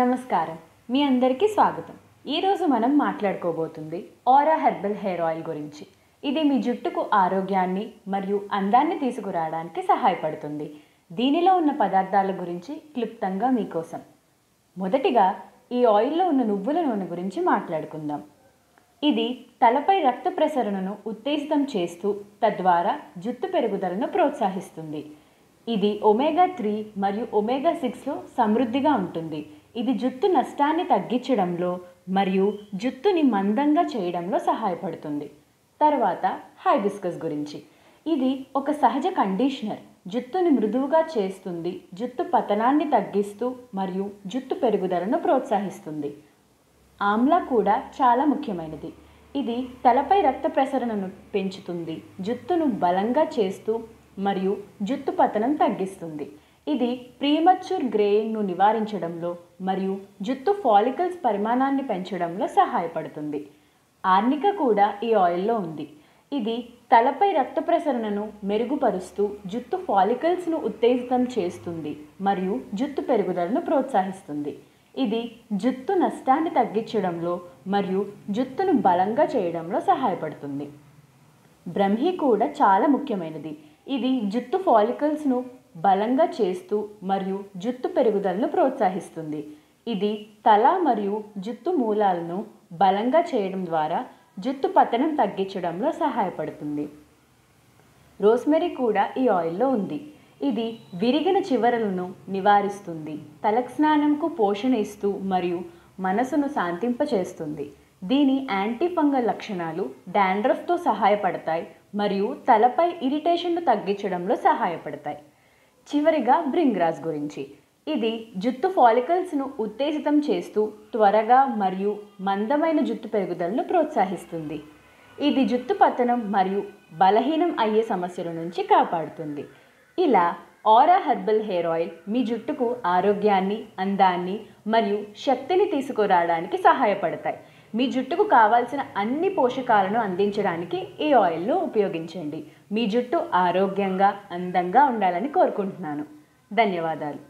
నమస్కారం, మీ అందరికీ స్వాగతం. ఈరోజు మనం మాట్లాడుకోబోతుంది ఆరా హెర్బల్ హెయిర్ ఆయిల్ గురించి. ఇది మీ జుట్టుకు ఆరోగ్యాన్ని మరియు అందాన్ని తీసుకురావడానికి సహాయపడుతుంది. దీనిలో ఉన్న పదార్థాల గురించి క్లుప్తంగా మీకోసం. మొదటిగా ఈ ఆయిల్లో ఉన్న నువ్వుల నూనె గురించి మాట్లాడుకుందాం. ఇది తలపై రక్త ప్రసరణను ఉత్తేజితం చేస్తూ తద్వారా జుట్టు పెరుగుదలను ప్రోత్సహిస్తుంది. ఇది ఒమేగా 3 మరియు ఒమేగా 6లో సమృద్ధిగా ఉంటుంది. ఇది జుట్టు నష్టాన్ని తగ్గించడంలో మరియు జుట్టుని మందంగా చేయడంలో సహాయపడుతుంది. తర్వాత హైబిస్కస్ గురించి. ఇది ఒక సహజ కండిషనర్, జుట్టుని మృదువుగా చేస్తుంది, జుట్టు పతనాన్ని తగ్గిస్తూ మరియు జుట్టు పెరుగుదలను ప్రోత్సహిస్తుంది. ఆమ్లా కూడా చాలా ముఖ్యమైనది. ఇది తలపై రక్త ప్రసరణను పెంచుతుంది, జుట్టును బలంగా చేస్తూ మరియు జుట్టు పతనం తగ్గిస్తుంది. ఇది ప్రీమచ్యూర్ గ్రేయింగ్ను నివారించడంలో మరియు జుట్టు ఫాలికల్స్ పరిమాణాన్ని పెంచడంలో సహాయపడుతుంది. ఆర్నికా కూడా ఈ ఆయిల్లో ఉంది. ఇది తలపై రక్త ప్రసరణను మెరుగుపరుస్తూ జుట్టు ఫాలికల్స్ను ఉత్తేజితం చేస్తుంది మరియు జుట్టు పెరుగుదలను ప్రోత్సహిస్తుంది. ఇది జుట్టు నష్టాన్ని తగ్గించడంలో మరియు జుట్టును బలంగా చేయడంలో సహాయపడుతుంది. బ్రహ్మి కూడా చాలా ముఖ్యమైనది. ఇది జుట్టు ఫాలికల్స్ను బలంగా చేస్తూ మరియు జుట్టు పెరుగుదలను ప్రోత్సహిస్తుంది. ఇది తల మరియు జుట్టు మూలాలను బలంగా చేయడం ద్వారా జుట్టు పతనం తగ్గించడంలో సహాయపడుతుంది. రోస్మెరీ కూడా ఈ ఆయిల్లో ఉంది. ఇది విరిగిన చివరలను నివారిస్తుంది, తలస్నానంకు పోషణ ఇస్తూ మరియు మనసును శాంతింపచేస్తుంది. దీని యాంటీ ఫంగల్ లక్షణాలు డాండ్రఫ్తో సహాయపడతాయి మరియు తలపై ఇరిటేషన్ను తగ్గించడంలో సహాయపడతాయి. చివరిగా బ్రింగ్రాస్ గురించి. ఇది జుట్టు ఫాలికల్స్ను ఉత్తేజితం చేస్తూ త్వరగా మరియు మందమైన జుట్టు పెరుగుదలను ప్రోత్సహిస్తుంది. ఇది జుట్టు పతనం మరియు బలహీనం అయ్యే సమస్యల నుంచి కాపాడుతుంది. ఇలా ఆరా హెర్బల్ హెయిర్ ఆయిల్ మీ జుట్టుకు ఆరోగ్యాన్ని, అందాన్ని మరియు శక్తిని తీసుకురావడానికి సహాయపడతాయి. మీ జుట్టుకు కావాల్సిన అన్ని పోషకాలను అందించడానికి ఈ ఆయిల్ను ఉపయోగించండి. మీ జుట్టు ఆరోగ్యంగా, అందంగా ఉండాలని కోరుకుంటున్నాను. ధన్యవాదాలు.